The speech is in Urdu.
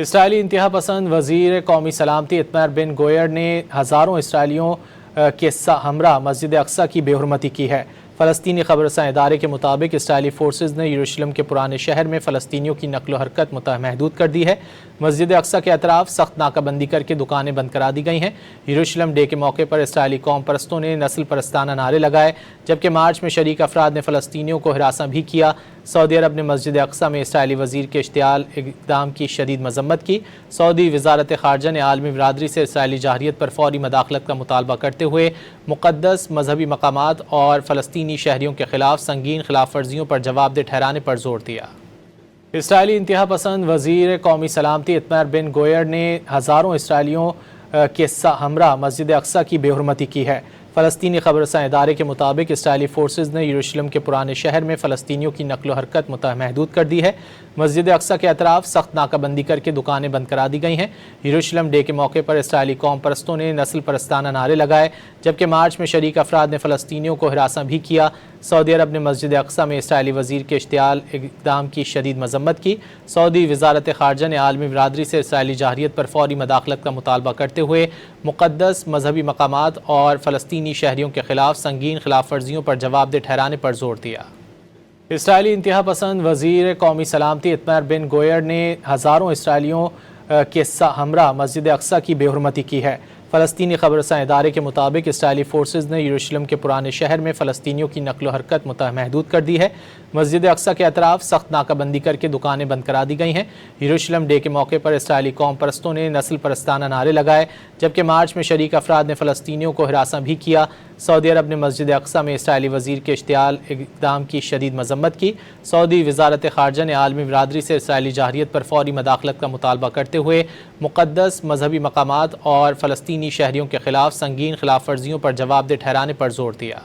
اسرائیلی انتہا پسند وزیر قومی سلامتی ایتمر بن گوئر نے ہزاروں اسرائیلیوں کے ہمراہ مسجد اقصی کی بے حرمتی کی ہے۔ فلسطینی خبررساں ادارے کے مطابق اسرائیلی فورسز نے یروشلم کے پرانے شہر میں فلسطینیوں کی نقل و حرکت محدود کر دی ہے۔ مسجد اقصی کے اطراف سخت ناکہ بندی کر کے دکانیں بند کرا دی گئی ہیں۔ یروشلم ڈے کے موقع پر اسرائیلی قوم پرستوں نے نسل پرستانہ نعرے لگائے، جبکہ مارچ میں شریک افراد نے فلسطینیوں کو ہراساں بھی کیا۔ سعودی عرب نے مسجد اقصی میں اسرائیلی وزیر کے اشتعال اقدام کی شدید مذمت کی۔ سعودی وزارت خارجہ نے عالمی برادری سے اسرائیلی جارحیت پر فوری مداخلت کا مطالبہ کرتے ہوئے مقدس مذہبی مقامات اور فلسطینی شہریوں کے خلاف سنگین خلاف ورزیوں پر جواب دہ ٹھہرانے پر زور دیا۔ اسرائیلی انتہا پسند وزیر قومی سلامتی ایتمر بن گوئر نے ہزاروں اسرائیلیوں کے ہمراہ مسجد اقصی کی بے حرمتی کی ہے۔ فلسطینی خبررساں ادارے کے مطابق اسرائیلی فورسز نے یروشلم کے پرانے شہر میں فلسطینیوں کی نقل و حرکت محدود کر دی ہے۔ مسجد اقصی کے اطراف سخت ناکہ بندی کر کے دکانیں بند کرا دی گئی ہیں۔ یروشلم ڈے کے موقع پر اسرائیلی قوم پرستوں نے نسل پرستانہ نعرے لگائے، جبکہ مارچ میں شریک افراد نے فلسطینیوں کو ہراساں بھی کیا۔ سعودی عرب نے مسجد اقصی میں اسرائیلی وزیر کے اشتعال اقدام کی شدید مذمت کی۔ سعودی وزارت خارجہ نے عالمی برادری سے اسرائیلی جارحیت پر فوری مداخلت کا مطالبہ کرتے ہوئے مقدس مذہبی مقامات اور فلسطینی شہریوں کے خلاف سنگین خلاف ورزیوں پر جواب دہ ٹھہرانے پر زور دیا۔ اسرائیلی انتہا پسند وزیر قومی سلامتی ایتمر بن گوئر نے ہزاروں اسرائیلیوں کے ہمراہ مسجد اقصی کی بے حرمتی کی ہے۔ فلسطینی خبررساں ادارے کے مطابق اسرائیلی فورسز نے یروشلم کے پرانے شہر میں فلسطینیوں کی نقل و حرکت محدود کر دی ہے۔ مسجد اقصی کے اطراف سخت ناکہ بندی کر کے دکانیں بند کرا دی گئی ہیں۔ یروشلم ڈے کے موقع پر اسرائیلی قوم پرستوں نے نسل پرستانہ نعرے لگائے، جبکہ مارچ میں شریک افراد نے فلسطینیوں کو ہراساں بھی کیا۔ سعودی عرب نے مسجد اقصی میں اسرائیلی وزیر کے اشتعال اقدام کی شدید مذمت کی۔ سعودی وزارت خارجہ نے عالمی برادری سے اسرائیلی جارحیت پر فوری مداخلت کا مطالبہ کرتے ہوئے مقدس مذہبی مقامات اور فلسطینی شہریوں کے خلاف سنگین خلاف ورزیوں پر جواب دہ ٹھہرانے پر زور دیا۔